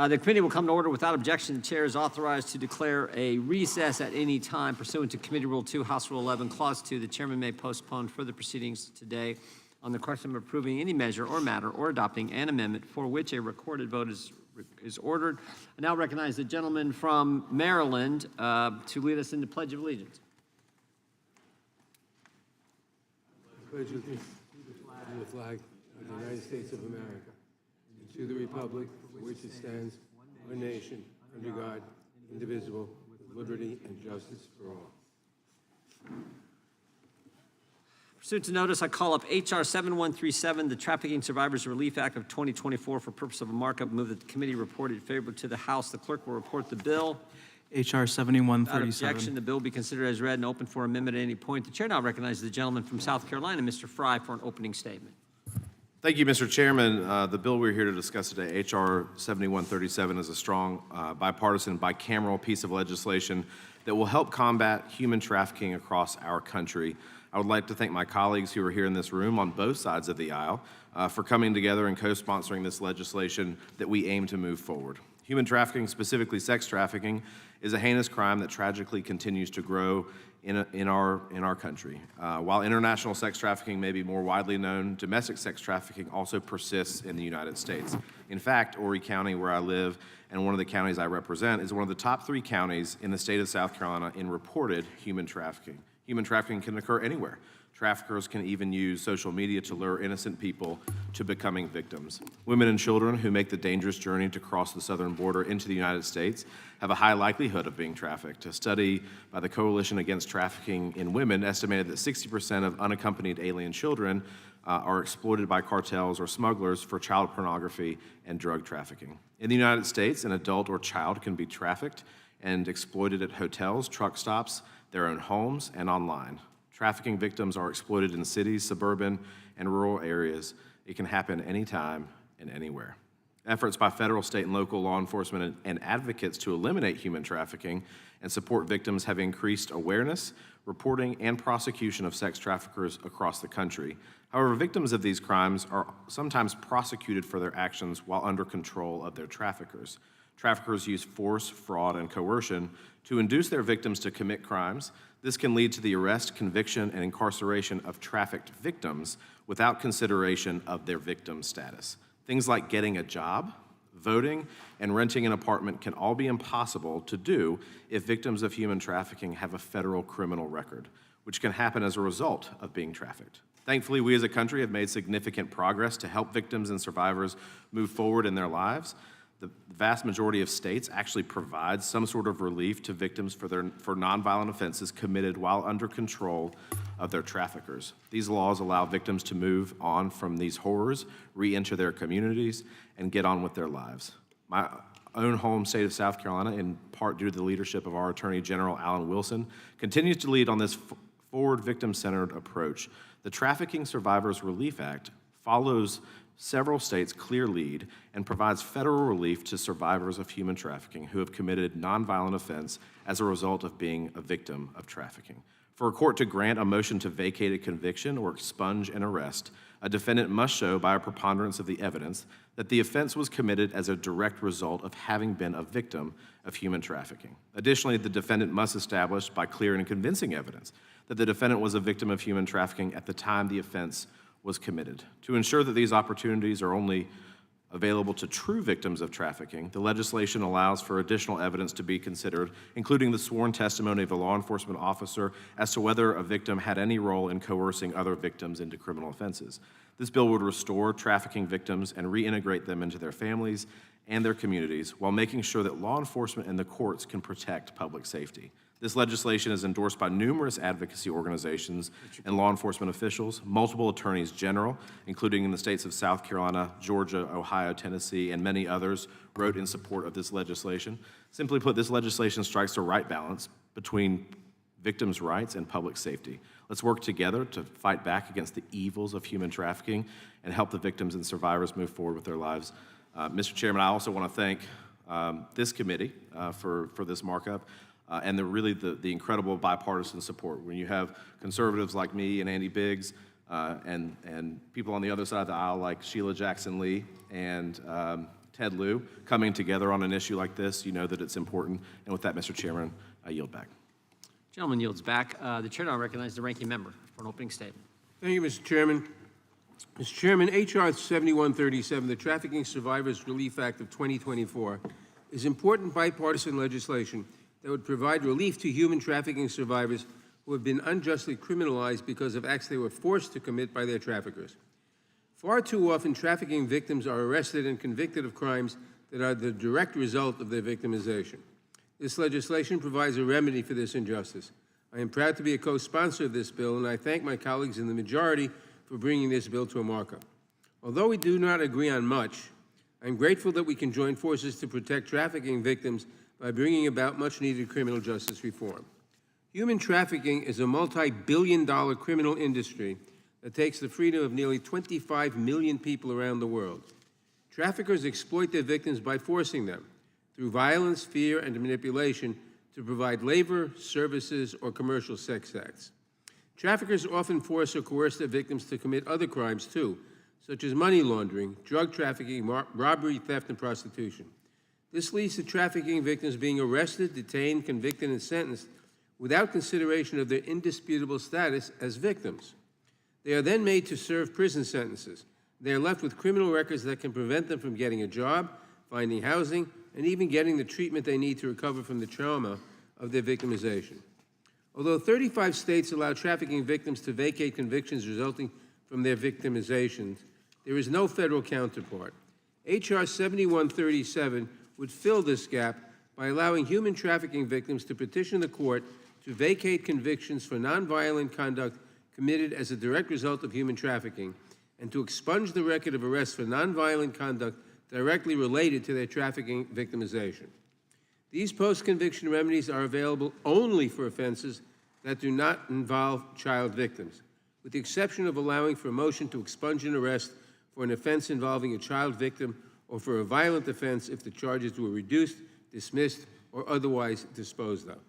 The committee will come to order without objection. The chair is authorized to declare a recess at any time pursuant to Committee Rule 2, House Rule 11, Clause 2. The chairman may postpone further proceedings today on the question of approving any measure or matter or adopting an amendment for which a recorded vote is ordered. I now recognize the gentleman from Maryland to lead us in the Pledge of Allegiance. Pledge allegiance to the flag of the United States of America, and to the republic for which it stands, one nation, under God, indivisible, with liberty and justice for all. Pursuant to notice, I call up H.R. 7137, the Trafficking Survivors Relief Act of 2024 for purpose of a markup. Move that the committee report it favorable to the House. The clerk will report the bill. H.R. 7137. Without objection, the bill be considered as read and open for amendment at any point. The chair now recognizes the gentleman from South Carolina, Mr. Fry, for an opening statement. Thank you, Mr. Chairman. The bill we're here to discuss today, H.R. 7137, is a strong bipartisan, bicameral piece of legislation that will help combat human trafficking across our country. I would like to thank my colleagues who are here in this room on both sides of the aisle for coming together and co-sponsoring this legislation that we aim to move forward. Human trafficking, specifically sex trafficking, is a heinous crime that tragically continues to grow in our country. While international sex trafficking may be more widely known, domestic sex trafficking also persists in the United States. In fact, Horry County, where I live, and one of the counties I represent, is one of the top 3 counties in the state of South Carolina in reported human trafficking. Human trafficking can occur anywhere. Traffickers can even use social media to lure innocent people to becoming victims. Women and children who make the dangerous journey to cross the southern border into the United States have a high likelihood of being trafficked. A study by the Coalition Against Trafficking in Women estimated that 60% of unaccompanied alien children are exploited by cartels or smugglers for child pornography and drug trafficking. In the United States, an adult or child can be trafficked and exploited at hotels, truck stops, their own homes, and online. Trafficking victims are exploited in cities, suburban, and rural areas. It can happen anytime and anywhere. Efforts by federal, state, and local law enforcement and advocates to eliminate human trafficking and support victims have increased awareness, reporting, and prosecution of sex traffickers across the country. However, victims of these crimes are sometimes prosecuted for their actions while under control of their traffickers. Traffickers use force, fraud, and coercion to induce their victims to commit crimes. This can lead to the arrest, conviction, and incarceration of trafficked victims without consideration of their victim status. Things like getting a job, Voting and renting an apartment can all be impossible to do if victims of human trafficking have a federal criminal record, which can happen as a result of being trafficked. Thankfully, we as a country have made significant progress to help victims and survivors move forward in their lives. The vast majority of states actually provide some sort of relief to victims for nonviolent offenses committed while under control of their traffickers. These laws allow victims to move on from these horrors, re-enter their communities, and get on with their lives. My own home state of South Carolina, in part due to the leadership of our Attorney General, Alan Wilson, continues to lead on this forward victim-centered approach. The Trafficking Survivors Relief Act follows several states' clear lead and provides federal relief to survivors of human trafficking who have committed nonviolent offense as a result of being a victim of trafficking. For a court to grant a motion to vacate a conviction or expunge an arrest, a defendant must show by a preponderance of the evidence that the offense was committed as a direct result of having been a victim of human trafficking. Additionally, the defendant must establish by clear and convincing evidence that the defendant was a victim of human trafficking at the time the offense was committed. To ensure that these opportunities are only available to true victims of trafficking, the legislation allows for additional evidence to be considered, including the sworn testimony of a law enforcement officer as to whether a victim had any role in coercing other victims into criminal offenses. This bill would restore trafficking victims and reintegrate them into their families and their communities while making sure that law enforcement and the courts can protect public safety. This legislation is endorsed by numerous advocacy organizations and law enforcement officials, multiple attorneys general, including in the states of South Carolina, Georgia, Ohio, Tennessee, and many others, wrote in support of this legislation. Simply put, this legislation strikes the right balance between victims' rights and public safety. Let's work together to fight back against the evils of human trafficking and help the victims and survivors move forward with their lives. Mr. Chairman, I also want to thank this committee for this markup. And the incredible bipartisan support. When you have conservatives like me and Andy Biggs and people on the other side of the aisle like Sheila Jackson Lee and Ted Lieu coming together on an issue like this, you know that it's important. And with that, Mr. Chairman, I yield back. Gentleman yields back. The chair now recognizes the ranking member for an opening statement. Thank you, Mr. Chairman. Mr. Chairman, H.R. 7137, the Trafficking Survivors Relief Act of 2024, is important bipartisan legislation that would provide relief to human trafficking survivors who have been unjustly criminalized because of acts they were forced to commit by their traffickers. Far too often, trafficking victims are arrested and convicted of crimes that are the direct result of their victimization. This legislation provides a remedy for this injustice. I am proud to be a co-sponsor of this bill, and I thank my colleagues in the majority for bringing this bill to a markup. Although we do not agree on much, I'm grateful that we can join forces to protect trafficking victims by bringing about much-needed criminal justice reform. Human trafficking is a multi-billion-dollar criminal industry that takes the freedom of nearly 25 million people around the world. Traffickers exploit their victims by forcing them, through violence, fear, and manipulation, to provide labor, services, or commercial sex acts. Traffickers often force or coerce their victims to commit other crimes, too, such as money laundering, drug trafficking, robbery, theft, and prostitution. This leads to trafficking victims being arrested, detained, convicted, and sentenced without consideration of their indisputable status as victims. They are then made to serve prison sentences. They are left with criminal records that can prevent them from getting a job, finding housing, and even getting the treatment they need to recover from the trauma of their victimization. Although 35 states allow trafficking victims to vacate convictions resulting from their victimizations, there is no federal counterpart. H.R. 7137 would fill this gap by allowing human trafficking victims to petition the court to vacate convictions for nonviolent conduct committed as a direct result of human trafficking and to expunge the record of arrests for nonviolent conduct directly related to their trafficking victimization. These post-conviction remedies are available only for offenses that do not involve child victims, with the exception of allowing for a motion to expunge an arrest for an offense involving a child victim or for a violent offense if the charges were reduced, dismissed, or otherwise disposed of.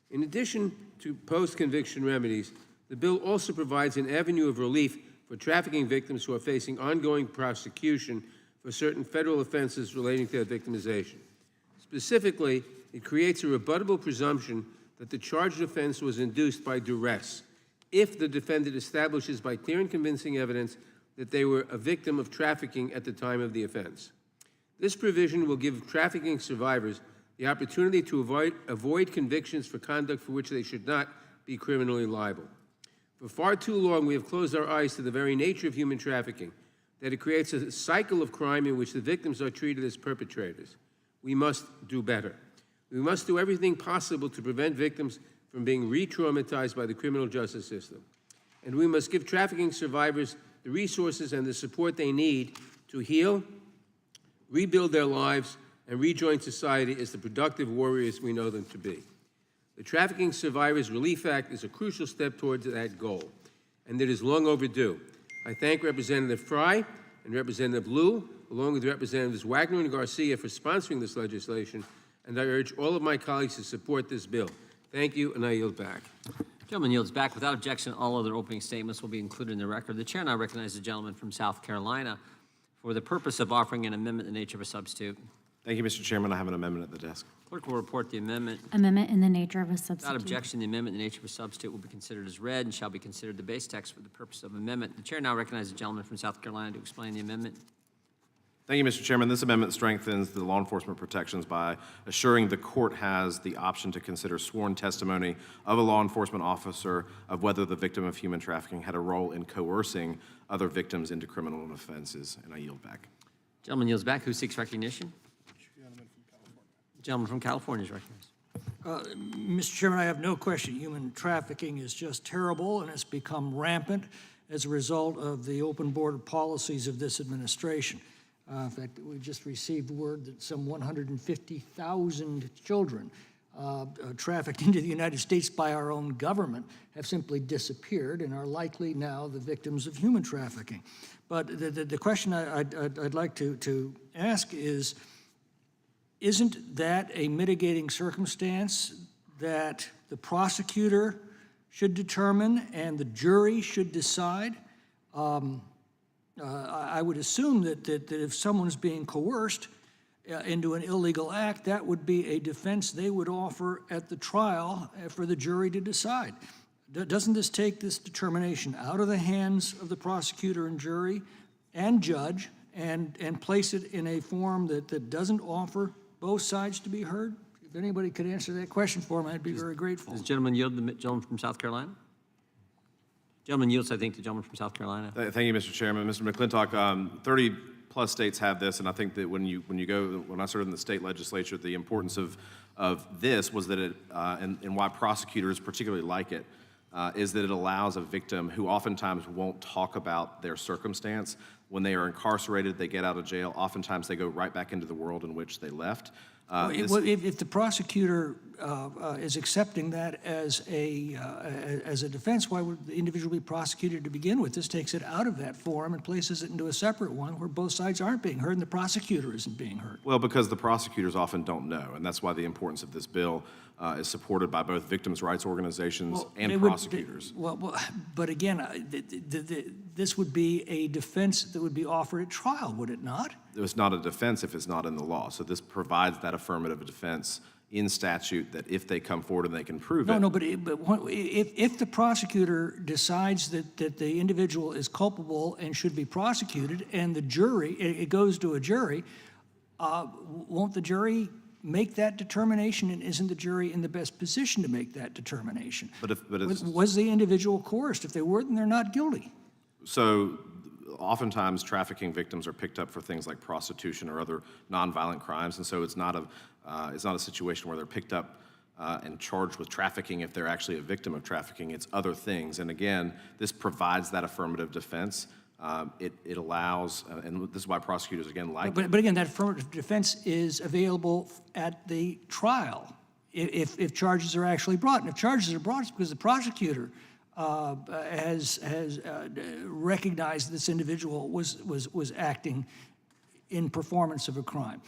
In addition to post-conviction remedies, the bill also provides an avenue of relief for trafficking victims who are facing ongoing prosecution for certain federal offenses relating to their victimization. Specifically, it creates a rebuttable presumption that the charged offense was induced by duress if the defendant establishes by clear and convincing evidence that they were a victim of trafficking at the time of the offense. This provision will give trafficking survivors the opportunity to avoid convictions for conduct for which they should not be criminally liable. For far too long, we have closed our eyes to the very nature of human trafficking, that it creates a cycle of crime in which the victims are treated as perpetrators. We must do better. We must do everything possible to prevent victims from being re-traumatized by the criminal justice system. And we must give trafficking survivors the resources and the support they need to heal, rebuild their lives, and rejoin society as the productive warriors we know them to be. The Trafficking Survivors Relief Act is a crucial step towards that goal, and it is long overdue. I thank Representative Fry and Representative Liu, along with Representatives Wagner and Garcia, for sponsoring this legislation, and I urge all of my colleagues to support this bill. Thank you, and I yield back. Gentleman yields back. Without objection, all other opening statements will be included in the record. The chair now recognizes the gentleman from South Carolina for the purpose of offering an amendment in the nature of a substitute. Thank you, Mr. Chairman. I have an amendment at the desk. Clerk will report the amendment. Amendment in the nature of a substitute. Without objection, the amendment in the nature of a substitute will be considered as read and shall be considered the base text for the purpose of amendment. The chair now recognizes the gentleman from South Carolina to explain the amendment. Thank you, Mr. Chairman. This amendment strengthens the law enforcement protections by assuring the court has the option to consider sworn testimony of a law enforcement officer of whether the victim of human trafficking had a role in coercing other victims into criminal offenses, and I yield back. Gentleman yields back. Who seeks recognition? Gentleman from California is recognized. Mr. Chairman, I have no question. Human trafficking is just terrible, and it's become rampant as a result of the open border policies of this administration. In fact, we just received word that some 150,000 children trafficked into the United States by our own government have simply disappeared and are likely now the victims of human trafficking. But the question I'd like to ask is, isn't that a mitigating circumstance that the prosecutor should determine and the jury should decide? I would assume that if someone's being coerced into an illegal act, that would be a defense they would offer at the trial for the jury to decide. Doesn't this take this determination out of the hands of the prosecutor and jury and judge and place it in a form that doesn't offer both sides to be heard? If anybody could answer that question for me, I'd be very grateful. Does the gentleman yield the gentleman from South Carolina? Gentleman yields, I think, the gentleman from South Carolina. Thank you, Mr. Chairman. Mr. McClintock, 30-plus states have this, and I think that when I served in the state legislature, the importance of this was that it, and why prosecutors particularly like it, is that it allows a victim who oftentimes won't talk about their circumstance. When they are incarcerated, they get out of jail, oftentimes they go right back into the world in which they left. If the prosecutor is accepting that as a defense, why would the individual be prosecuted to begin with? This takes it out of that forum and places it into a separate one where both sides aren't being heard and the prosecutor isn't being heard. Well, because the prosecutors often don't know, and that's why the importance of this bill is supported by both victims' rights organizations and prosecutors. But again, this would be a defense that would be offered at trial, would it not? It's not a defense if it's not in the law. So this provides that affirmative defense in statute that if they come forward and they can prove it. No, but if the prosecutor decides that the individual is culpable and should be prosecuted, and the jury, it goes to a jury, won't the jury make that determination, and isn't the jury in the best position to make that determination? Was the individual coerced? If they were, then they're not guilty. So oftentimes trafficking victims are picked up for things like prostitution or other nonviolent crimes, and so it's not a situation where they're picked up and charged with trafficking if they're actually a victim of trafficking. It's other things, and again, this provides that affirmative defense. It allows, and this is why prosecutors again like. But again, that affirmative defense is available at the trial if charges are actually brought, and if charges are brought, it's because the prosecutor has recognized this individual was acting in performance of a crime.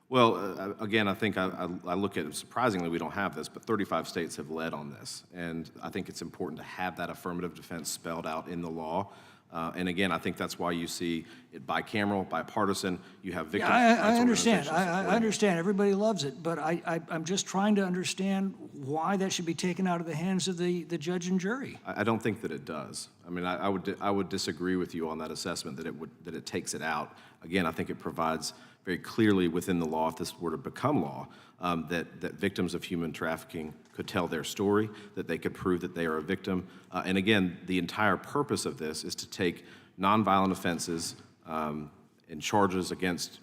Well, again, I think I look at it, surprisingly, we don't have this, but 35 states have led on this. And I think it's important to have that affirmative defense spelled out in the law. And again, I think that's why you see it bicameral, bipartisan. You have victims. Yeah, I understand. I understand. Everybody loves it. But I'm just trying to understand why that should be taken out of the hands of the judge and jury. I don't think that it does. I mean, I would disagree with you on that assessment that it takes it out. Again, I think it provides very clearly within the law, if this were to become law, that victims of human trafficking could tell their story, that they could prove that they are a victim. And again, the entire purpose of this is to take nonviolent offenses and charges against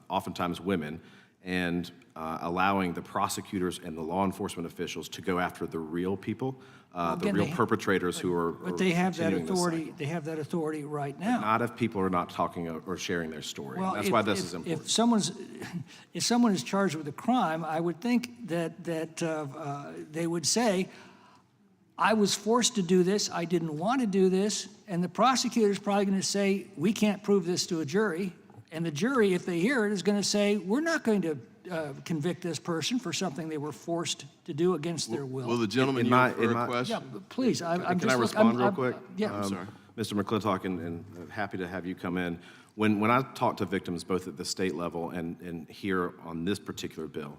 oftentimes women, and allowing the prosecutors and the law enforcement officials to go after the real people, the again, real perpetrators who are But they have that continuing this authority, cycle. they have that authority right now. Not if people are not talking or sharing their story. Well, That's if- why this if- is important. If someone is charged with a crime, I would think that they would say, I was forced to do this, I didn't want to do this, and the prosecutor's probably going to say, we can't prove this to a jury, and the jury, if they hear it, is going to say, we're not going to convict this person for something they were forced to do against their will. Will the gentleman In my- yield for in a my- Yeah, question? but please, I'm just... Can I respond real quick? Yeah. Mr. McClintock, and happy to have you come in. When I talk to victims, both at the state level and here on this particular bill,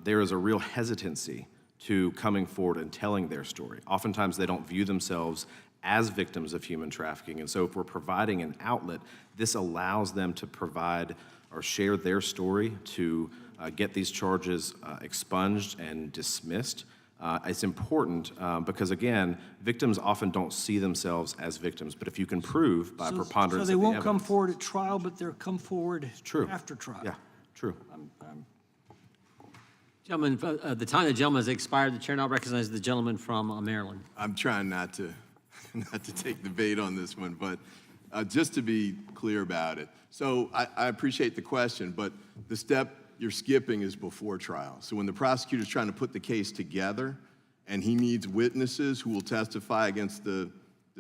there is a real hesitancy to coming forward and telling their story. Oftentimes, they don't view themselves as victims of human trafficking, and so if we're providing an outlet, this allows them to provide or share their story to get these charges expunged and dismissed. It's important because, again, victims often don't see themselves as victims, but if you can prove by preponderance So they of the won't come evidence- forward at trial, but they'll come forward True. after trial. Yeah, true. Gentlemen, the time of the gentleman has expired. The chair now recognizes the gentleman from Maryland. I'm trying not to take the bait on this one, but just to be clear about it. So I appreciate the question, but the step you're skipping is before trial. So when the prosecutor's trying to put the case together and he needs witnesses who will testify against the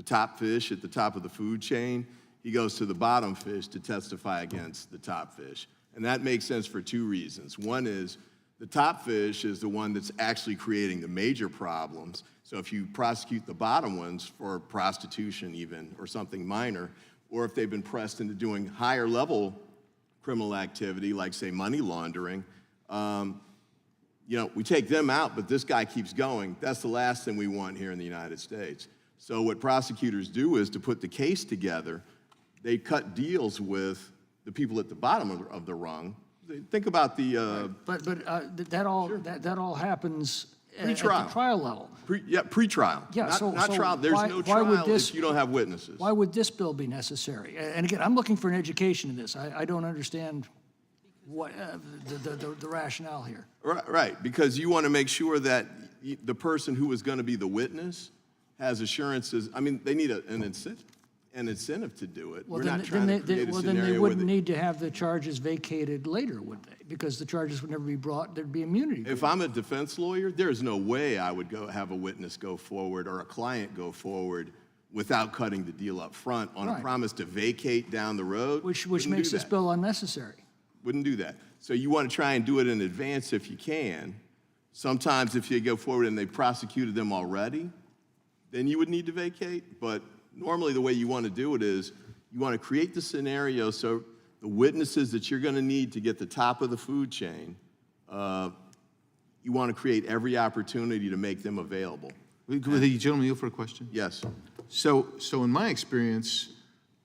top fish at the top of the food chain, he goes to the bottom fish to testify against the top fish. And that makes sense for two reasons. One is the top fish is the one that's actually creating the major problems. So if you prosecute the bottom ones for prostitution even, or something minor, or if they've been pressed into doing higher level criminal activity, like say money laundering, we take them out, but this guy keeps going. That's the last thing we want here in the United States. So what prosecutors do is to put the case together, they cut deals with the people at the bottom of the rung. Think about the But that all happens at the Pre-trial. trial level. pre-trial. Yeah, not, so- not so trial. There's why- no why would trial this- if you don't have witnesses. Why would this bill be necessary? And again, I'm looking for an education in this. I don't understand what the rationale here. Right, because you want to make sure that the person who is going to be the witness has assurances. I mean, they need an incentive to do it. Well, We're then, not trying to create a then scenario they where wouldn't need to have the charges vacated later, would they? Because the charges would never be brought, there'd be immunity. If I'm a defense lawyer, there's no way I would go have a witness go forward or a client go forward without cutting the deal up front on a Right. promise to vacate down the road. Which Wouldn't makes do this that. bill unnecessary. Wouldn't do that. So you want to try and do it in advance if you can. Sometimes if you go forward and they prosecuted them already, then you would need to vacate. But normally the way you want to do it is you want to create the scenario so the witnesses that you're going to need to get the top of the food chain, you want to create every opportunity to make them available. Will the gentleman yield for a question? Yes. So in my experience,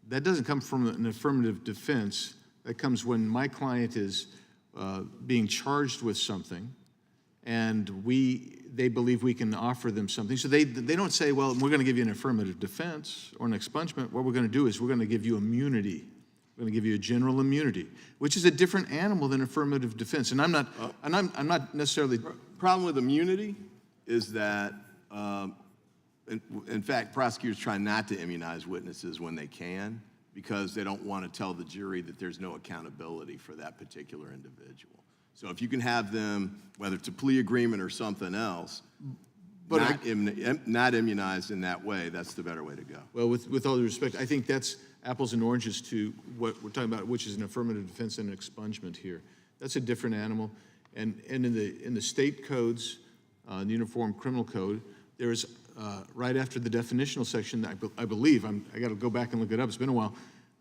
that doesn't come from an affirmative defense. That comes when my client is being charged with something, and they believe we can offer them something. So they don't say, well, we're going to give you an affirmative defense or an expungement. What we're going to do is we're going to give you immunity. We're going to give you a general immunity, which is a different animal than affirmative defense. And I'm not necessarily. Problem with immunity is that, in fact, prosecutors try not to immunize witnesses when they can because they don't want to tell the jury that there's no accountability for that particular individual. So if you can have them, whether it's a plea agreement or something else, But not immunized in that way, that's the better way to go. Well, with all due respect, I think that's apples and oranges to what we're talking about, which is an affirmative defense and an expungement here. That's a different animal. And in the state codes, the Uniform Criminal Code, there's right after the definitional section, I believe, I got to go back and look it up, it's been a while,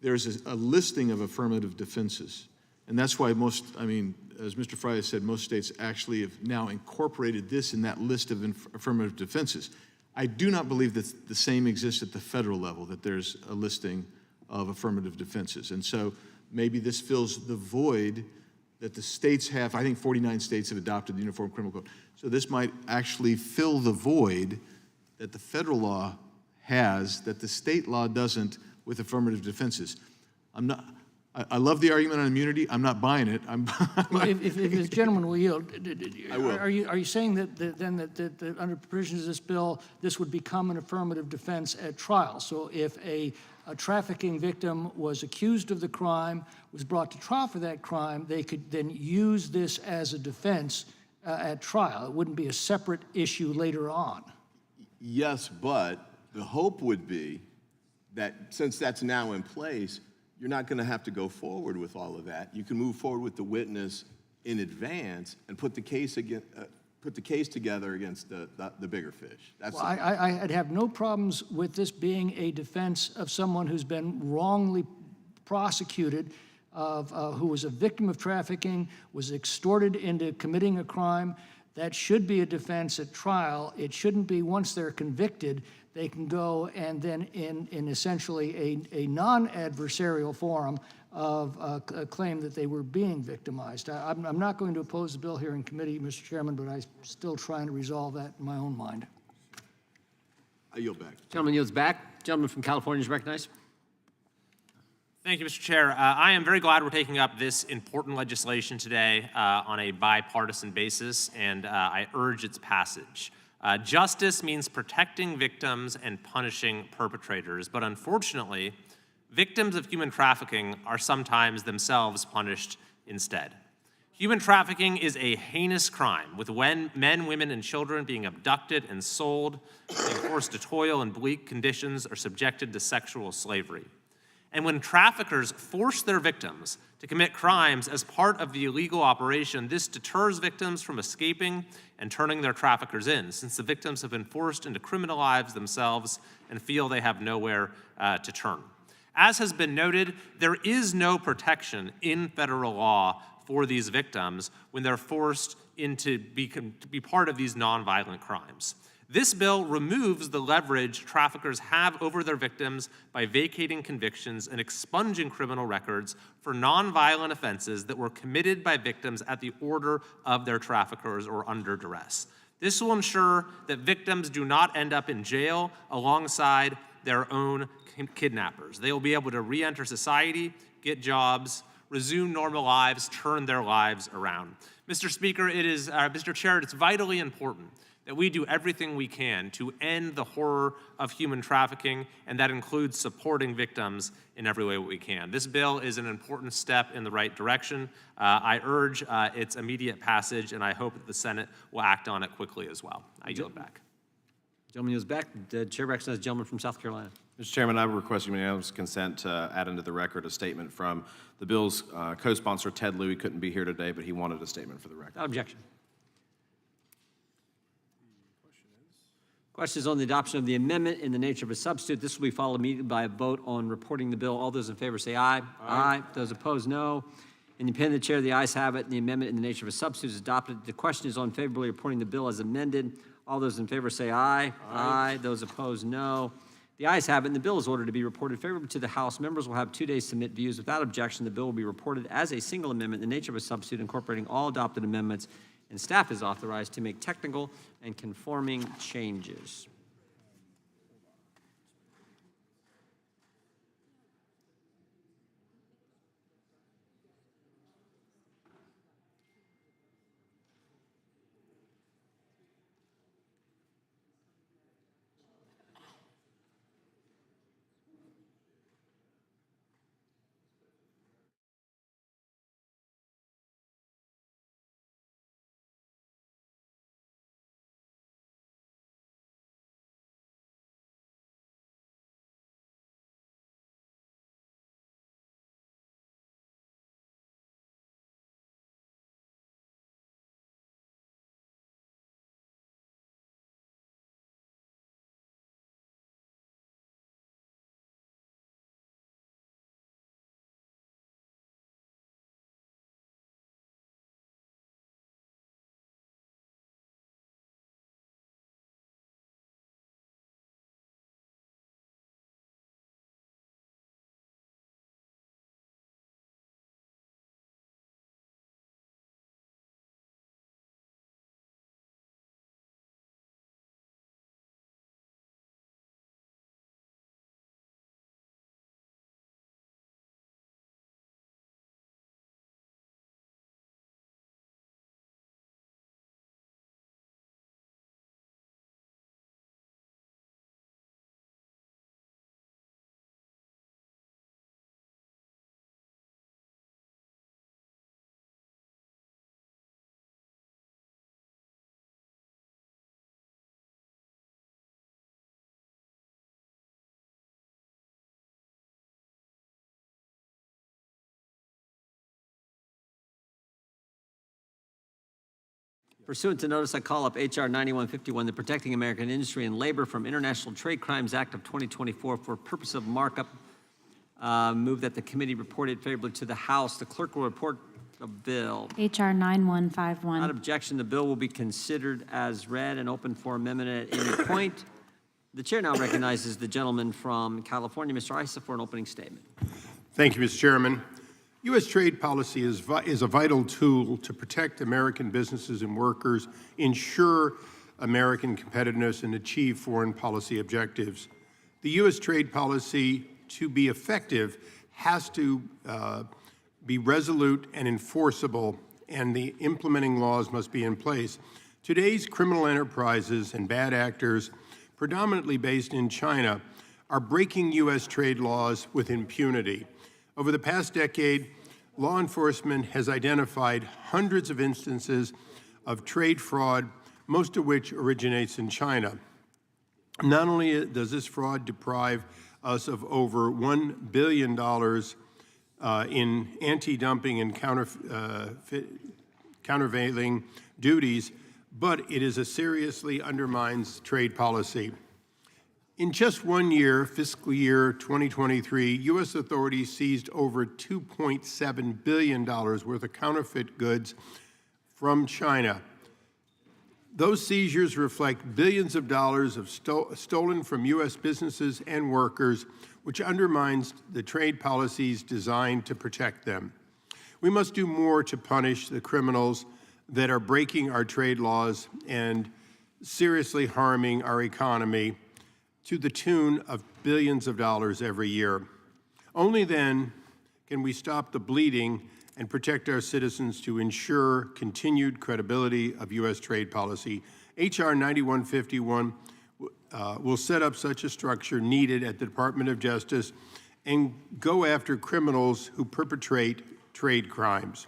there's a listing of affirmative defenses. And that's why as Mr. Fry has said, most states actually have now incorporated this in that list of affirmative defenses. I do not believe that the same exists at the federal level, that there's a listing of affirmative defenses. And so maybe this fills the void that the states have. I think 49 states have adopted the Uniform Criminal Code. So this might actually fill the void that the federal law has that the state law doesn't with affirmative defenses. I love the argument on immunity. I'm not buying it. Well, if this gentleman will yield, will. are you saying that under provisions of this bill, this would become an affirmative defense at trial? So if a trafficking victim was accused of the crime, was brought to trial for that crime, they could then use this as a defense at trial. It wouldn't be a separate issue later on. Yes, but the hope would be that since that's now in place, you're not going to have to go forward with all of that. You can move forward with the witness in advance and put the case together against the bigger fish. That's Well, I'd have no problems with this being a defense of someone who's been wrongly prosecuted, who was a victim of trafficking, was extorted into committing a crime. That should be a defense at trial. It shouldn't be once they're convicted, they can go and then in essentially a non-adversarial forum of a claim that they were being victimized. I'm not going to oppose the bill here in committee, Mr. Chairman, but I'm still trying to resolve that in my own mind. I yield back. Gentleman yields back. Gentleman from California is recognized. Thank you, Mr. Chair. I am very glad we're taking up this important legislation today on a bipartisan basis, and I urge its passage. Justice means protecting victims and punishing perpetrators, but unfortunately, victims of human trafficking are sometimes themselves punished instead. Human trafficking is a heinous crime, with men, women, and children being abducted and sold, being forced to toil in bleak conditions, or subjected to sexual slavery. And when traffickers force their victims to commit crimes as part of the illegal operation, this deters victims from escaping and turning their traffickers in, since the victims have been forced into criminal lives themselves and feel they have nowhere to turn. As has been noted, there is no protection in federal law for these victims when they're forced to be part of these nonviolent crimes. This bill removes the leverage traffickers have over their victims by vacating convictions and expunging criminal records for nonviolent offenses that were committed by victims at the order of their traffickers or under duress. This will ensure that victims do not end up in jail alongside their own kidnappers. They will be able to re-enter society, get jobs, resume normal lives, turn their lives around. Mr. Speaker, Mr. Chair, it's vitally important that we do everything we can to end the horror of human trafficking, and that includes supporting victims in every way we can. This bill is an important step in the right direction. I urge its immediate passage, and I hope that the Senate will act on it quickly as well. I yield back. Gentleman yields back. The chair recognizes the gentleman from South Carolina. Mr. Chairman, I request unanimous consent to add into the record a statement from the bill's co-sponsor, Ted Lieu. He couldn't be here today, but he wanted a statement for the record. Without objection. Question is on the adoption of the amendment in the nature of a substitute. This will be followed immediately by a vote on reporting the bill. All those in favor say aye. Aye. Those opposed, no. In the opinion of the chair, the ayes have it, and the amendment in the nature of a substitute is adopted. The question is on favorably reporting the bill as amended. All those in favor say aye. Aye. Those opposed, no. The ayes have it, and the bill is ordered to be reported favorably to the House. Members will have 2 days to submit views. Without objection, the bill will be reported as a single amendment in the nature of a substitute incorporating all adopted amendments, and staff is authorized to make technical and conforming changes. Pursuant to notice, I call up H.R. 9151, the Protecting American Industry and Labor from International Trade Crimes Act of 2024 for purpose of markup. Move that the committee report it favorably to the House. The clerk will report the bill. H.R. 9151. Without objection, the bill will be considered as read and open for amendment at any point. The chair now recognizes the gentleman from California, Mr. Issa, for an opening statement. Thank you, Mr. Chairman. U.S. trade policy is a vital tool to protect American businesses and workers, ensure American competitiveness, and achieve foreign policy objectives. The U.S. trade policy, to be effective, has to be resolute and enforceable, and the implementing laws must be in place. Today's criminal enterprises and bad actors, predominantly based in China, are breaking U.S. trade laws with impunity. Over the past decade, law enforcement has identified hundreds of instances of trade fraud, most of which originates in China. Not only does this fraud deprive us of over $1 billion in anti-dumping and countervailing duties, but it seriously undermines trade policy. In just 1 year, fiscal year 2023, U.S. authorities seized over $2.7 billion worth of counterfeit goods from China. Those seizures reflect billions of dollars of stolen from U.S. businesses and workers, which undermines the trade policies designed to protect them. We must do more to punish the criminals that are breaking our trade laws and seriously harming our economy to the tune of billions of dollars every year. Only then can we stop the bleeding and protect our citizens to ensure continued credibility of U.S. trade policy. H.R. 9151 will set up such a structure needed at the Department of Justice and go after criminals who perpetrate trade crimes.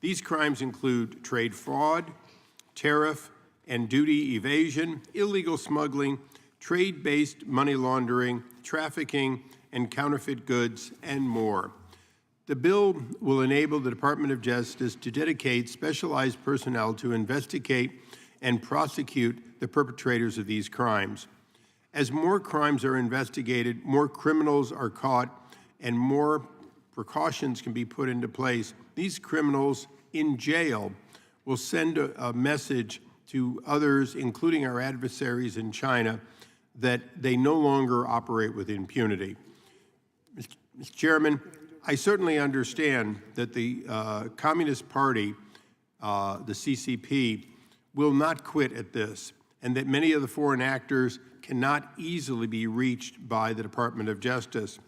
These crimes include trade fraud, tariff and duty evasion, illegal smuggling, trade-based money laundering, trafficking, and counterfeit goods, and more. The bill will enable the Department of Justice to dedicate specialized personnel to investigate and prosecute the perpetrators of these crimes. As more crimes are investigated, more criminals are caught, and more precautions can be put into place. These criminals in jail will send a message to others, including our adversaries in China, that they no longer operate with impunity. Mr. Chairman, I certainly understand that the Communist Party, the CCP, will not quit at this, and that many of the foreign actors cannot easily be reached by the Department of Justice.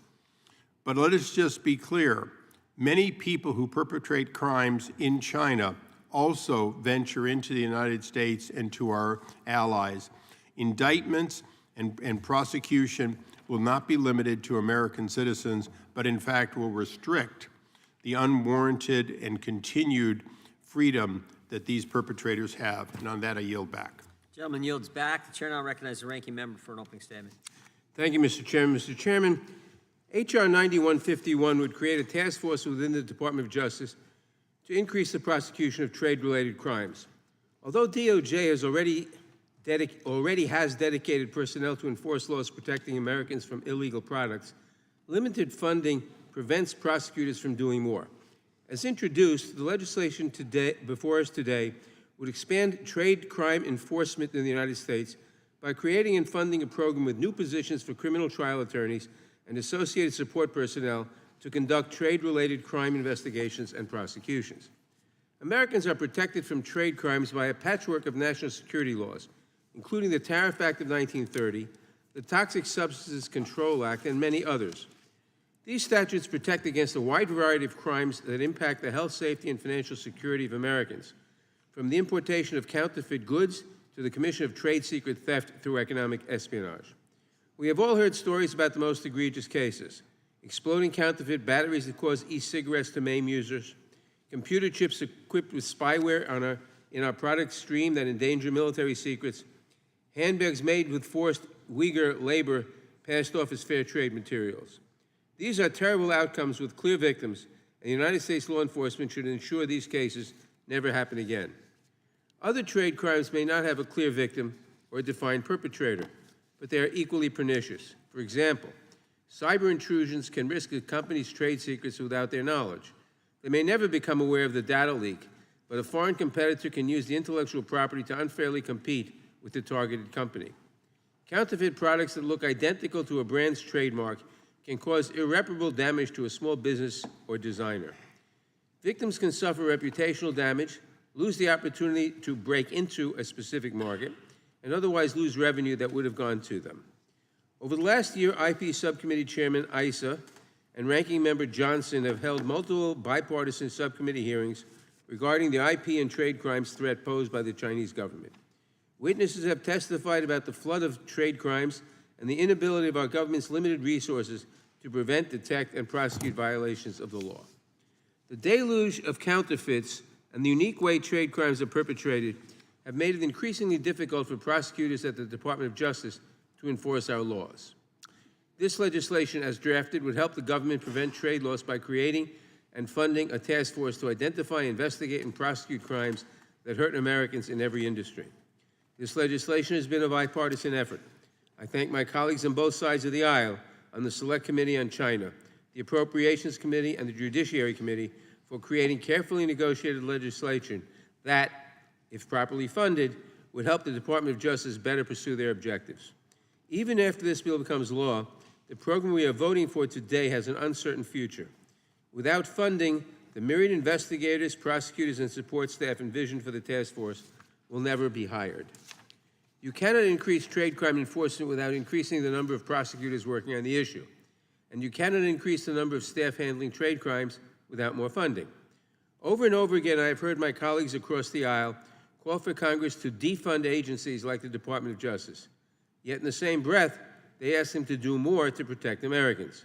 But let us just be clear. Many people who perpetrate crimes in China also venture into the United States and to our allies. Indictments and prosecution will not be limited to American citizens, but in fact will restrict the unwarranted and continued freedom that these perpetrators have. And on that, I yield back. Gentleman yields back. The chair now recognizes the ranking member for an opening statement. Thank you, Mr. Chairman. Mr. Chairman, H.R. 9151 would create a task force within the Department of Justice to increase the prosecution of trade-related crimes. Although DOJ already has dedicated personnel to enforce laws protecting Americans from illegal products, limited funding prevents prosecutors from doing more. As introduced, the legislation before us today would expand trade crime enforcement in the United States by creating and funding a program with new positions for criminal trial attorneys and associated support personnel to conduct trade-related crime investigations and prosecutions. Americans are protected from trade crimes by a patchwork of national security laws, including the Tariff Act of 1930, the Toxic Substances Control Act, and many others. These statutes protect against a wide variety of crimes that impact the health, safety, and financial security of Americans, from the importation of counterfeit goods to the commission of trade secret theft through economic espionage. We have all heard stories about the most egregious cases: exploding counterfeit batteries that cause e-cigarettes to maim users, computer chips equipped with spyware in our product stream that endanger military secrets, handbags made with forced Uyghur labor passed off as fair trade materials. These are terrible outcomes with clear victims, and United States law enforcement should ensure these cases never happen again. Other trade crimes may not have a clear victim or a defined perpetrator, but they are equally pernicious. For example, cyber intrusions can risk a company's trade secrets without their knowledge. They may never become aware of the data leak, but a foreign competitor can use the intellectual property to unfairly compete with the targeted company. Counterfeit products that look identical to a brand's trademark can cause irreparable damage to a small business or designer. Victims can suffer reputational damage, lose the opportunity to break into a specific market, and otherwise lose revenue that would have gone to them. Over the last year, IP Subcommittee Chairman Issa and Ranking Member Johnson have held multiple bipartisan subcommittee hearings regarding the IP and trade crimes threat posed by the Chinese government. Witnesses have testified about the flood of trade crimes and the inability of our government's limited resources to prevent, detect, and prosecute violations of the law. The deluge of counterfeits and the unique way trade crimes are perpetrated have made it increasingly difficult for prosecutors at the Department of Justice to enforce our laws. This legislation, as drafted, would help the government prevent trade loss by creating and funding a task force to identify, investigate, and prosecute crimes that hurt Americans in every industry. This legislation has been a bipartisan effort. I thank my colleagues on both sides of the aisle on the Select Committee on China, the Appropriations Committee, and the Judiciary Committee for creating carefully negotiated legislation that, if properly funded, would help the Department of Justice better pursue their objectives. Even after this bill becomes law, the program we are voting for today has an uncertain future. Without funding, the myriad investigators, prosecutors, and support staff envisioned for the task force will never be hired. You cannot increase trade crime enforcement without increasing the number of prosecutors working on the issue. And you cannot increase the number of staff handling trade crimes without more funding. Over and over again, I have heard my colleagues across the aisle call for Congress to defund agencies like the Department of Justice. Yet in the same breath, they ask them to do more to protect Americans.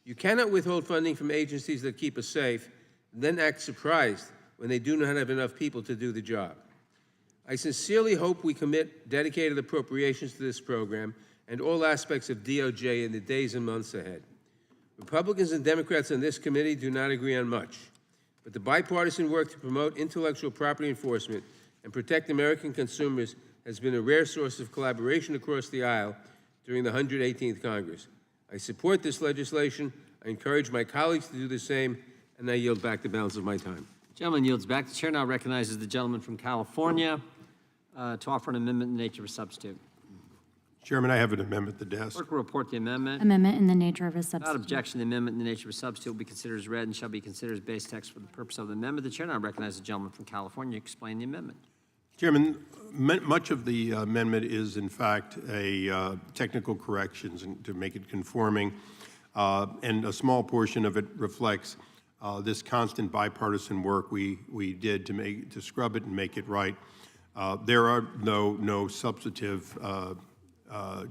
You cannot withhold funding from agencies that keep us safe and then act surprised when they do not have enough people to do the job. I sincerely hope we commit dedicated appropriations to this program and all aspects of DOJ in the days and months ahead. Republicans and Democrats on this committee do not agree on much, but the bipartisan work to promote intellectual property enforcement and protect American consumers has been a rare source of collaboration across the aisle during the 118th Congress. I support this legislation. I encourage my colleagues to do the same, and I yield back the balance of my time. Gentleman yields back. The chair now recognizes the gentleman from California to offer an amendment in the nature of a substitute. Chairman, I have an amendment at the desk. Clerk will report the amendment. Amendment in the nature of a Without substitute. objection, the amendment in the nature of a substitute will be considered as read and shall be considered as base text for the purpose of the amendment. The chair now recognizes the gentleman from California to explain the amendment. Chairman, much of the amendment is, in fact, a technical corrections to make it conforming, and a small portion of it reflects this constant bipartisan work we did to scrub it and make it right. There are no substantive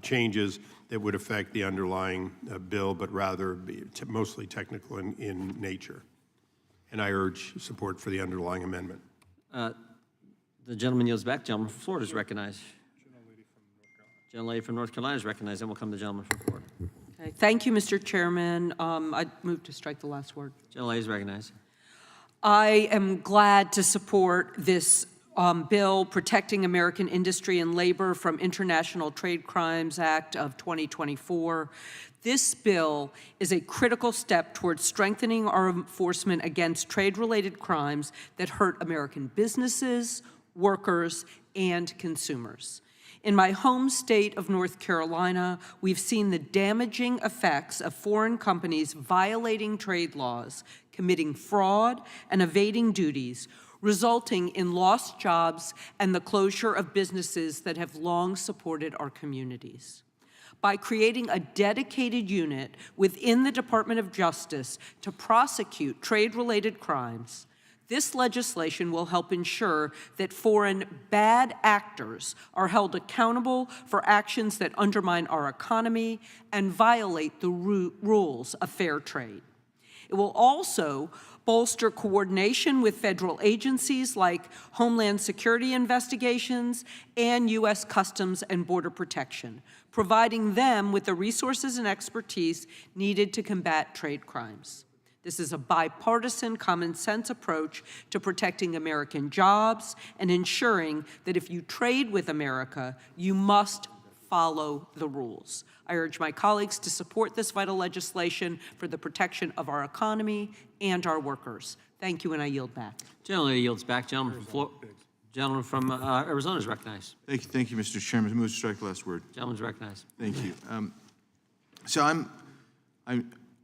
changes that would affect the underlying bill, but rather be mostly technical in nature. And I urge support for the underlying amendment. The gentleman yields back. Gentleman from Florida is recognized. Gentlelady from North Carolina is recognized. Then we'll come to the gentleman from Florida. Okay. Thank you, Mr. Chairman. I move to strike the last word. Gentlelady is recognized. I am glad to support this bill protecting American industry and labor from International Trade Crimes Act of 2024. This bill is a critical step towards strengthening our enforcement against trade-related crimes that hurt American businesses, workers, and consumers. In my home state of North Carolina, we've seen the damaging effects of foreign companies violating trade laws, committing fraud, and evading duties, resulting in lost jobs and the closure of businesses that have long supported our communities. By creating a dedicated unit within the Department of Justice to prosecute trade-related crimes, this legislation will help ensure that foreign bad actors are held accountable for actions that undermine our economy and violate the rules of fair trade. It will also bolster coordination with federal agencies like Homeland Security investigations and U.S. Customs and Border Protection, providing them with the resources and expertise needed to combat trade crimes. This is a bipartisan, common-sense approach to protecting American jobs and ensuring that if you trade with America, you must follow the rules. I urge my colleagues to support this vital legislation for the protection of our economy and our workers. Thank you, and I yield back. Gentleman yields back. Gentleman from Arizona is recognized. Thank you, Mr. Chairman. Move to strike the last word. Gentleman's recognized. Thank you. So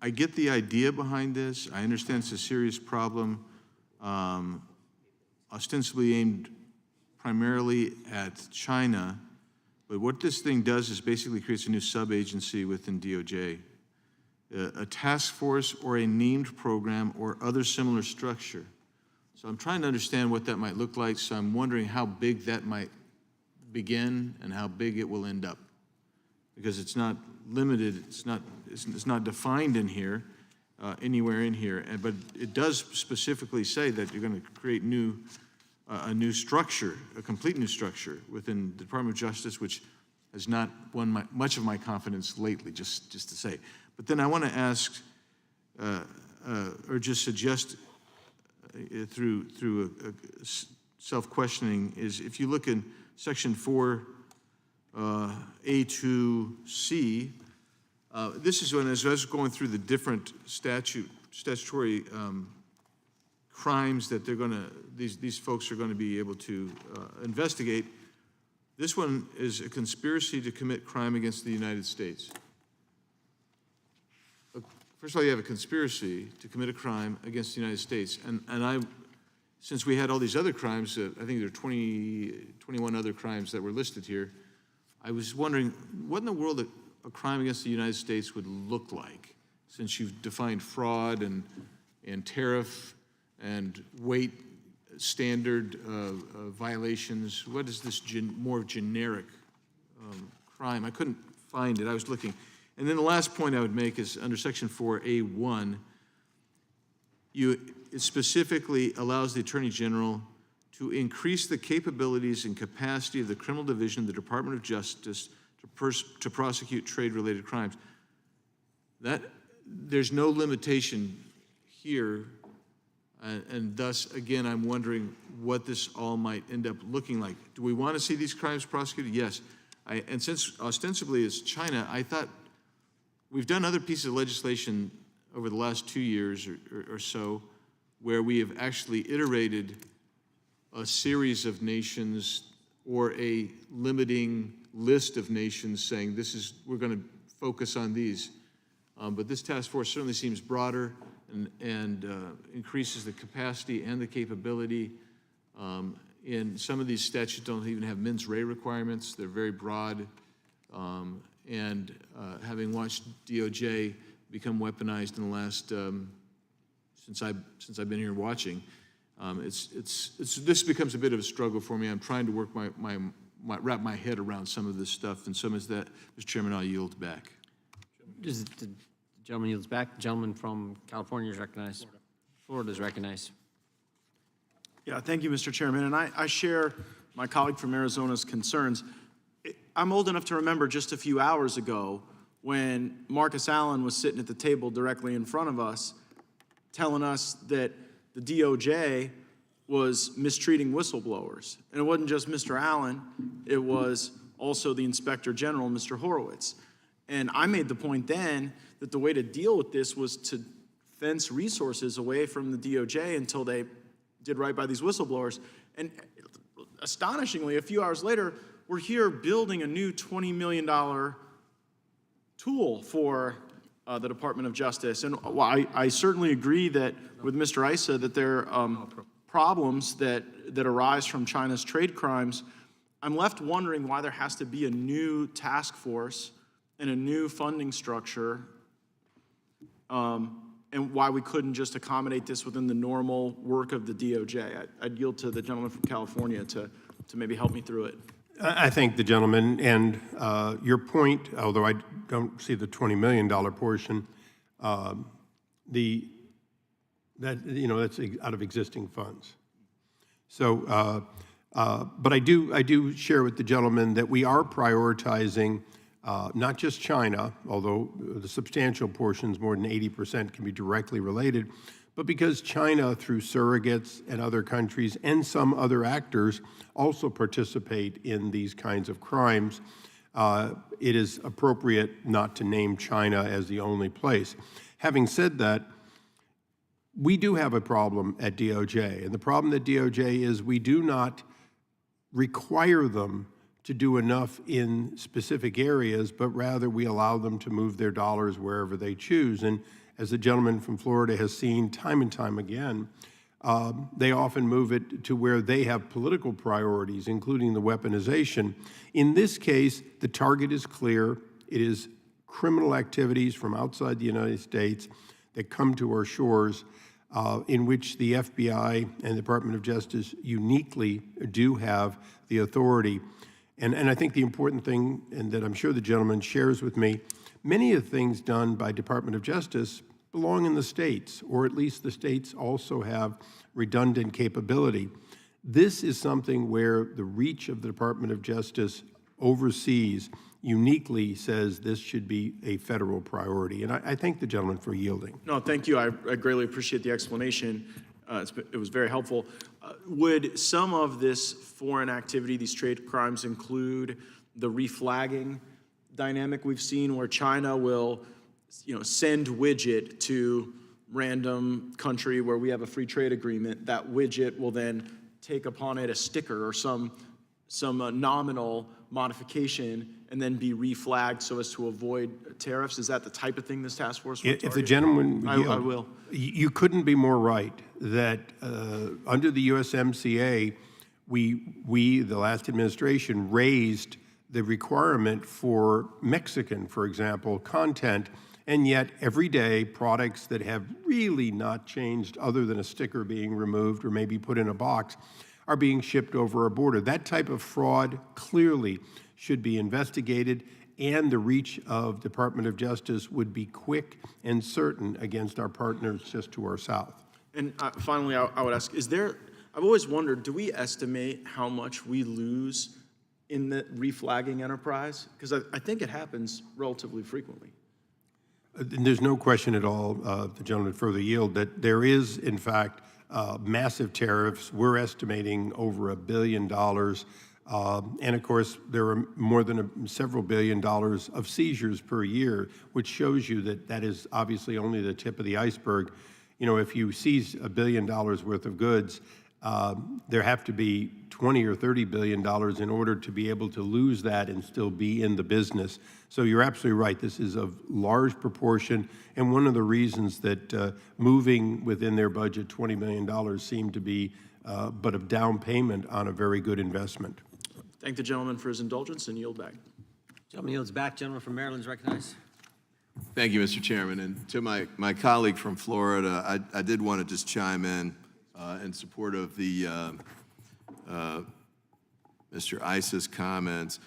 I get the idea behind this. I understand it's a serious problem, ostensibly aimed primarily at China. But what this thing does is basically creates a new sub-agency within DOJ, a task force or a named program or other similar structure. So I'm trying to understand what that might look like. So I'm wondering how big that might begin and how big it will end up, because it's not limited. It's not defined in here, anywhere in here. But it does specifically say that you're going to create a new structure, a complete new structure within the Department of Justice, which has not won much of my confidence lately, just to say. But then I want to ask, or just suggest through self-questioning, is if you look in Section 4, A2C, this is when, as I was going through the different statutory crimes that these folks are going to be able to investigate. This one is a conspiracy to commit crime against the United States. First of all, you have a conspiracy to commit a crime against the United States. And since we had all these other crimes, I think there are 21 other crimes that were listed here, I was wondering, what in the world a crime against the United States would look like, since you've defined fraud and tariff and weight standard violations. What is this more generic crime? I couldn't find it. I was looking. And then the last point I would make is under Section 4A1, it specifically allows the Attorney General to increase the capabilities and capacity of the Criminal Division of the Department of Justice to prosecute trade-related crimes. There's no limitation here, and thus, again, I'm wondering what this all might end up looking like. Do we want to see these crimes prosecuted? Yes. And since ostensibly it's China, I thought we've done other pieces of legislation over the last 2 years or so where we have actually iterated a series of nations or a limiting list of nations saying we're going to focus on these. But this task force certainly seems broader and increases the capacity and the capability. And some of these statutes don't even have mens rea requirements. They're very broad. And having watched DOJ become weaponized in the last, since I've been here watching, this becomes a bit of a struggle for me. I'm trying to work wrap my head around some of this stuff, and some is that, Mr. Chairman, I'll yield back. The gentleman yields back. The gentleman from California is recognized. Florida is recognized. Yeah, thank you, Mr. Chairman. And I share my colleague from Arizona's concerns. I'm old enough to remember just a few hours ago when Marcus Allen was sitting at the table directly in front of us telling us that the DOJ was mistreating whistleblowers. And it wasn't just Mr. Allen, it was also the Inspector General, Mr. Horowitz. And I made the point then that the way to deal with this was to fence resources away from the DOJ until they did right by these whistleblowers. And astonishingly, a few hours later, we're here building a new $20 million tool for the Department of Justice. And while I certainly agree that with Mr. Issa that there are problems that arise from China's trade crimes, I'm left wondering why there has to be a new task force and a new funding structure, and why we couldn't just accommodate this within the normal work of the DOJ. I'd yield to the gentleman from California to maybe help me through it. I thank the gentleman, and your point, although I don't see the $20 million portion, that's out of existing funds. So, but I do share with the gentleman that we are prioritizing not just China, although the substantial portions, more than 80%, can be directly related, but because China, through surrogates and other countries and some other actors, also participate in these kinds of crimes, it is appropriate not to name China as the only place. Having said that, we do have a problem at DOJ, and the problem at DOJ is we do not require them to do enough in specific areas, but rather we allow them to move their dollars wherever they choose. And as the gentleman from Florida has seen time and time again, they often move it to where they have political priorities, including the weaponization. In this case, the target is clear. It is criminal activities from outside the United States that come to our shores, in which the FBI and the Department of Justice uniquely do have the authority. And I think the important thing, and that I'm sure the gentleman shares with me, many of the things done by Department of Justice belong in the states, or at least the states also have redundant capability. This is something where the reach of the Department of Justice overseas uniquely says this should be a federal priority. And I thank the gentleman for yielding. No, thank you. I greatly appreciate the explanation. It was very helpful. Would some of this foreign activity, these trade crimes, include the reflagging dynamic we've seen where China will, send widget to random country where we have a free trade agreement? That widget will then take upon it a sticker or some nominal modification and then be reflagged so as to avoid tariffs? Is that the type of thing this task force would target? If the gentleman would yield, I will. You couldn't be more right that under the USMCA, we, the last administration, raised the requirement for Mexican, for example, content, and yet every day products that have really not changed other than a sticker being removed or maybe put in a box are being shipped over a border. That type of fraud clearly should be investigated, and the reach of Department of Justice would be quick and certain against our partners just to our south. And finally, I would ask, I've always wondered, do we estimate how much we lose in the reflagging enterprise? Because I think it happens relatively frequently. There's no question at all, the gentleman further yield, that there is, in fact, massive tariffs. We're estimating over $1 billion. And of course, there are more than several $1 billion of seizures per year, which shows you that that is obviously only the tip of the iceberg. If you seize $1 billion worth of goods, there have to be $20 or $30 billion in order to be able to lose that and still be in the business. So you're absolutely right. This is of large proportion, and one of the reasons that moving within their budget $20 million seemed to be but a down payment on a very good investment. Thank the gentleman for his indulgence and yield back. Gentleman yields back. Gentleman from Maryland is recognized. Thank you, Mr. Chairman. And to my colleague from Florida, I did want to just chime in support of the Mr. Isa's comments.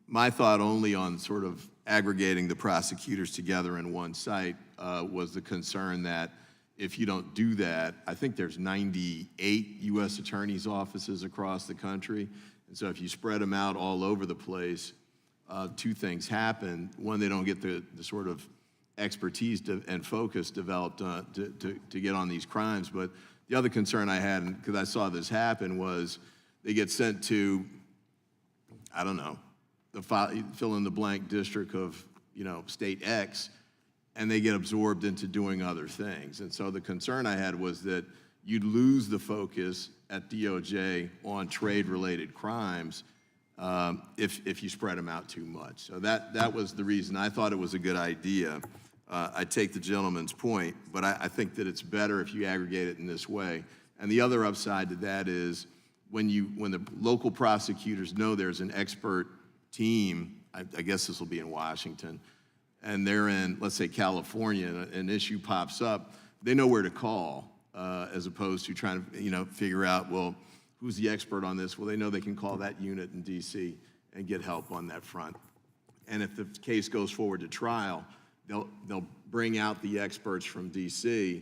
My thought only on sort of aggregating the prosecutors together in one site was the concern that if you don't do that, I think there's 98 U.S. attorneys' offices across the country. And so if you spread them out all over the place, two things happen. One, they don't get the sort of expertise and focus developed to get on these crimes. But the other concern I had, because I saw this happen, was they get sent to, I don't know, the fill-in-the-blank district of, state X, and they get absorbed into doing other things. And so the concern I had was that you'd lose the focus at DOJ on trade-related crimes if you spread them out too much. So that was the reason I thought it was a good idea. I take the gentleman's point, but I think that it's better if you aggregate it in this way. And the other upside to that is when the local prosecutors know there's an expert team, I guess this will be in Washington, and they're in, let's say, California, and an issue pops up, they know where to call, as opposed to trying to, figure out, well, who's the expert on this? Well, they know they can call that unit in D.C. and get help on that front. And if the case goes forward to trial, they'll bring out the experts from D.C.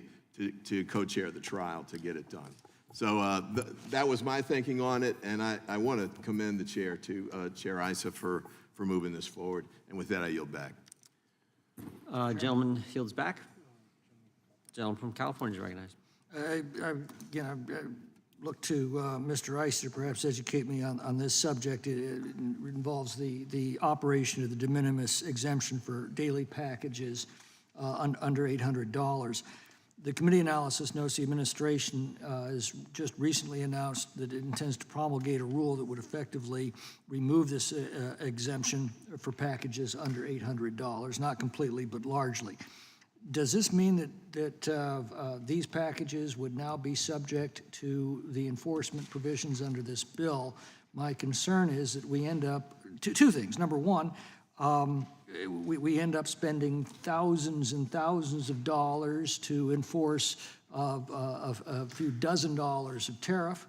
to co-chair the trial to get it done. So that was my thinking on it, and I want to commend the chair to Chair Issa for moving this forward. And with that, I yield back. Gentleman yields back. Gentleman from California is recognized. I look to Mr. Ice to perhaps educate me on this subject. It involves the operation of the de minimis exemption for daily packages under $800. The committee analysis notes the administration has just recently announced that it intends to promulgate a rule that would effectively remove this exemption for packages under $800, not completely, but largely. Does this mean that these packages would now be subject to the enforcement provisions under this bill? My concern is that we end up, two things. Number one, we end up spending thousands and thousands of dollars to enforce a few dozen dollars of tariff.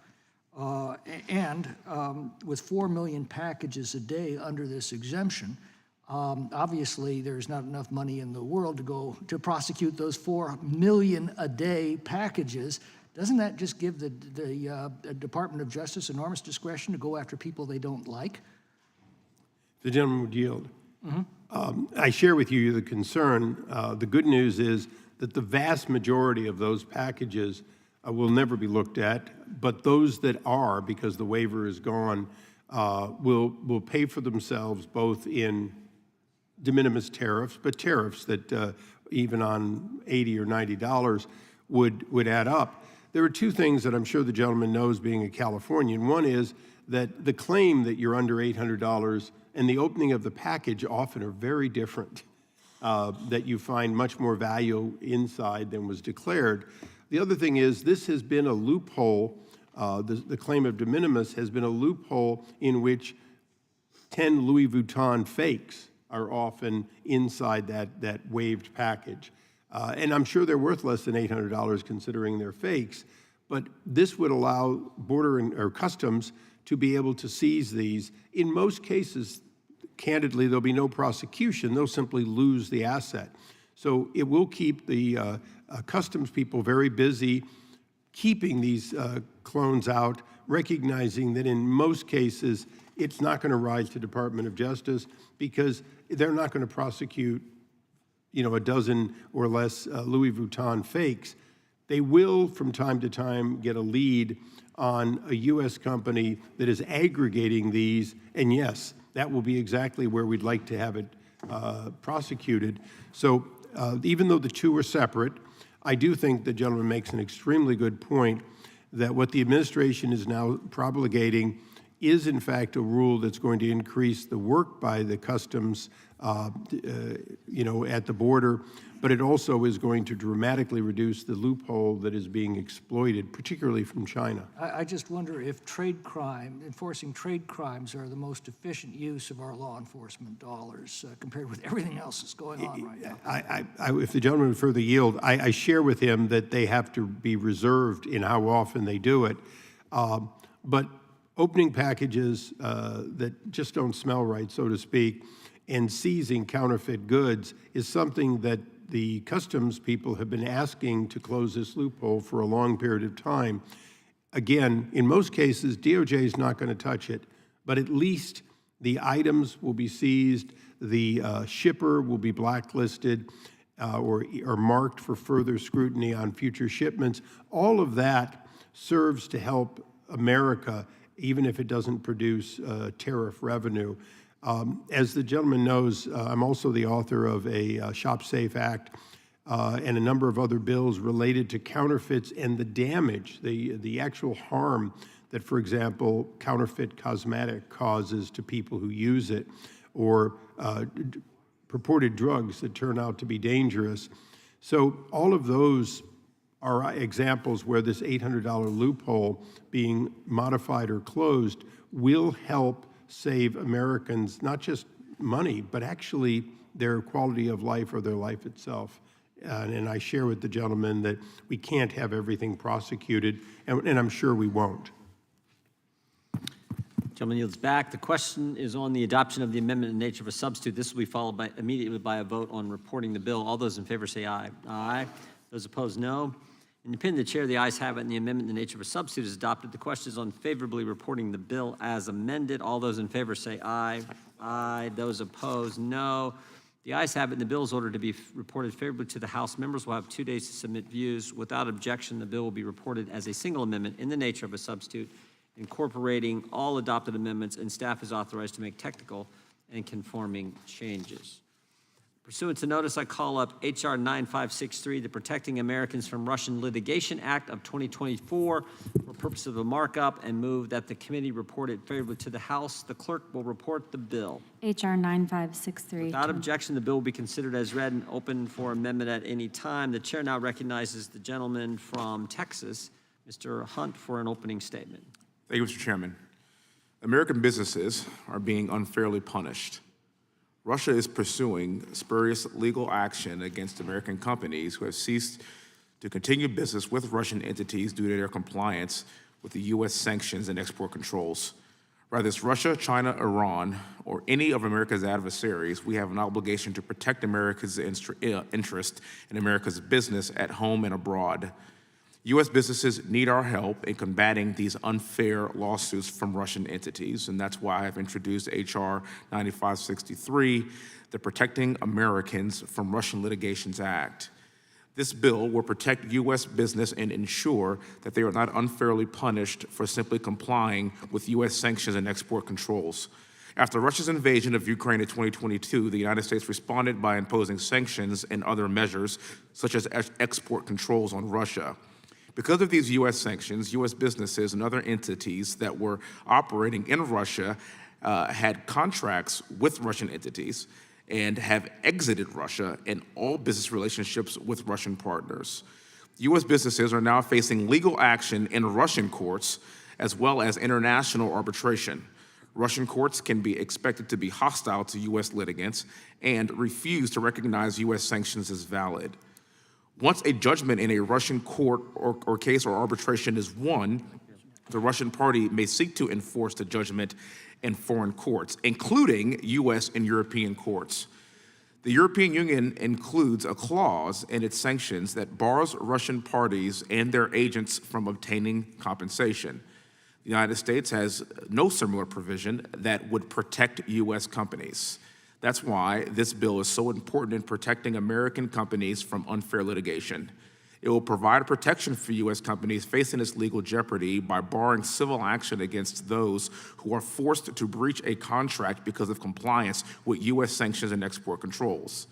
And with 4 million packages a day under this exemption, obviously there's not enough money in the world to prosecute those 4 million a day packages. Doesn't that just give the Department of Justice enormous discretion to go after people they don't like? The gentleman would yield. I share with you the concern. The good news is that the vast majority of those packages will never be looked at, but those that are, because the waiver is gone, will pay for themselves both in de minimis tariffs, but tariffs that even on $80 or $90 would add up. There are two things that I'm sure the gentleman knows being a Californian. One is that the claim that you're under $800 and the opening of the package often are very different, that you find much more value inside than was declared. The other thing is this has been a loophole, the claim of de minimis has been a loophole in which 10 Louis Vuitton fakes are often inside that waived package. And I'm sure they're worth less than $800 considering they're fakes, but this would allow border or customs to be able to seize these. In most cases, candidly, there'll be no prosecution. They'll simply lose the asset. So it will keep the customs people very busy keeping these clones out, recognizing that in most cases, it's not going to rise to Department of Justice because they're not going to prosecute, a dozen or less Louis Vuitton fakes. They will, from time to time, get a lead on a U.S. company that is aggregating these, and yes, that will be exactly where we'd like to have it prosecuted. So even though the two are separate, I do think the gentleman makes an extremely good point that what the administration is now promulgating is in fact a rule that's going to increase the work by the customs, at the border, but it also is going to dramatically reduce the loophole that is being exploited, particularly from China. I just wonder if enforcing trade crimes are the most efficient use of our law enforcement dollars compared with everything else that's going on right now. If the gentleman would further yield, I share with him that they have to be reserved in how often they do it. But opening packages that just don't smell right, so to speak, and seizing counterfeit goods is something that the customs people have been asking to close this loophole for a long period of time. Again, in most cases, DOJ is not going to touch it, but at least the items will be seized, the shipper will be blacklisted or marked for further scrutiny on future shipments. All of that serves to help America, even if it doesn't produce tariff revenue. As the gentleman knows, I'm also the author of a Shop Safe Act and a number of other bills related to counterfeits and the damage, the actual harm that, for example, counterfeit cosmetic causes to people who use it, or purported drugs that turn out to be dangerous. So all of those are examples where this $800 loophole being modified or closed will help save Americans not just money, but actually their quality of life or their life itself. And I share with the gentleman that we can't have everything prosecuted, and I'm sure we won't. Gentleman yields back. The question is on the adoption of the amendment in nature of a substitute. This will be followed immediately by a vote on reporting the bill. All those in favor say aye. Aye. Those opposed, no. In the opinion of the chair, the ayes have it, and the amendment in the nature of a substitute is adopted. The question is on favorably reporting the bill as amended. All those in favor say aye. Aye. Those opposed, no. The ayes have it, and the bill is ordered to be reported favorably to the House. Members will have 2 days to submit views. Without objection, the bill will be reported as a single amendment in the nature of a substitute, incorporating all adopted amendments, and staff is authorized to make technical and conforming changes. Pursuant to notice, I call up H.R. 9563, the Protecting Americans from Russian Litigation Act of 2024, for purpose of a markup, and move that the committee report it favorably to the House. The clerk will report the bill. H.R. 9563. Without objection, the bill will be considered as read and open for amendment at any time. The chair now recognizes the gentleman from Texas, Mr. Hunt, for an opening statement. Thank you, Mr. Chairman. American businesses are being unfairly punished. Russia is pursuing spurious legal action against American companies who have ceased to continue business with Russian entities due to their compliance with the U.S. sanctions and export controls. Whether it's Russia, China, Iran, or any of America's adversaries, we have an obligation to protect America's interest in America's business at home and abroad. U.S. businesses need our help in combating these unfair lawsuits from Russian entities, and that's why I've introduced H.R. 9563, the Protecting Americans from Russian Litigations Act. This bill will protect U.S. business and ensure that they are not unfairly punished for simply complying with U.S. sanctions and export controls. After Russia's invasion of Ukraine in 2022, the United States responded by imposing sanctions and other measures, such as export controls on Russia. Because of these U.S. sanctions, U.S. businesses and other entities that were operating in Russia had contracts with Russian entities and have exited Russia and all business relationships with Russian partners. U.S. businesses are now facing legal action in Russian courts as well as international arbitration. Russian courts can be expected to be hostile to U.S. litigants and refuse to recognize U.S. sanctions as valid. Once a judgment in a Russian court or case or arbitration is won, the Russian party may seek to enforce the judgment in foreign courts, including U.S. and European courts. The European Union includes a clause in its sanctions that bars Russian parties and their agents from obtaining compensation. The United States has no similar provision that would protect U.S. companies. That's why this bill is so important in protecting American companies from unfair litigation. It will provide protection for U.S. companies facing this legal jeopardy by barring civil action against those who are forced to breach a contract because of compliance with U.S. sanctions and export controls.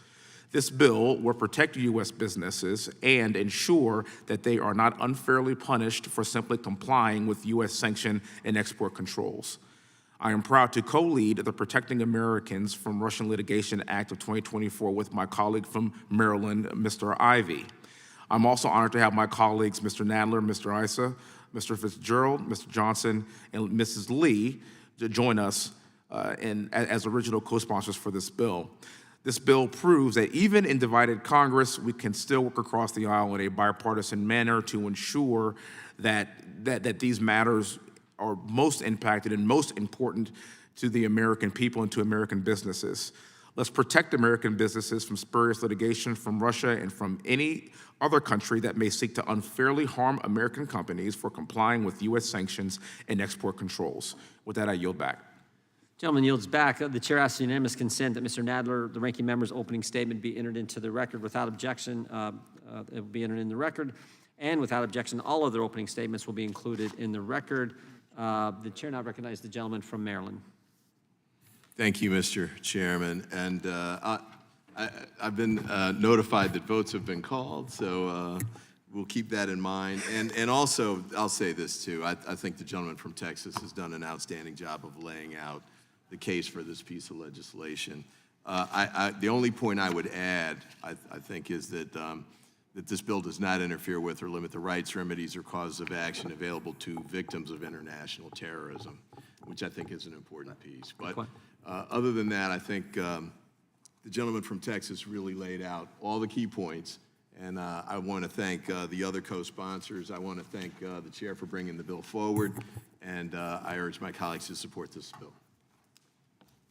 This bill will protect U.S. businesses and ensure that they are not unfairly punished for simply complying with U.S. sanction and export controls. I am proud to co-lead the Protecting Americans from Russian Litigation Act of 2024 with my colleague from Maryland, Mr. Ivey. I'm also honored to have my colleagues, Mr. Nadler, Mr. Issa, Mr. Fitzgerald, Mr. Johnson, and Mrs. Lee to join us as original co-sponsors for this bill. This bill proves that even in divided Congress, we can still work across the aisle in a bipartisan manner to ensure that these matters are most impacted and most important to the American people and to American businesses. Let's protect American businesses from spurious litigation from Russia and from any other country that may seek to unfairly harm American companies for complying with U.S. sanctions and export controls. With that, I yield back. Gentleman yields back. The chair asks unanimous consent that Mr. Nadler, the ranking member's opening statement, be entered into the record. Without objection, it will be entered in the record. And without objection, all other opening statements will be included in the record. The chair now recognizes the gentleman from Maryland. Thank you, Mr. Chairman. And I've been notified that votes have been called, so we'll keep that in mind. And also, I'll say this too. I think the gentleman from Texas has done an outstanding job of laying out the case for this piece of legislation. The only point I would add, I think, is that that this bill does not interfere with or limit the rights, remedies, or causes of action available to victims of international terrorism, which I think is an important piece. But other than that, I think the gentleman from Texas really laid out all the key points, and I want to thank the other co-sponsors. I want to thank the chair for bringing the bill forward, and I urge my colleagues to support this bill.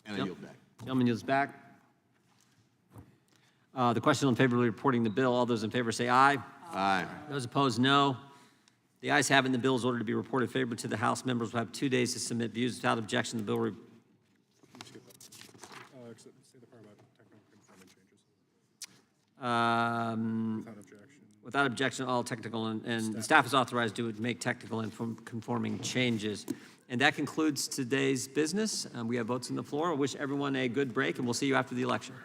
And I yield back. Gentleman yields back. The question on favorably reporting the bill, all those in favor say aye. Aye. Those opposed, no. The ayes have it, and the bill is ordered to be reported favorably to the House. Members will have 2 days to submit views. Without objection, the bill without objection, all technical and the staff is authorized to make technical and conforming changes. And that concludes today's business. We have votes on the floor. I wish everyone a good break, and we'll see you after the election.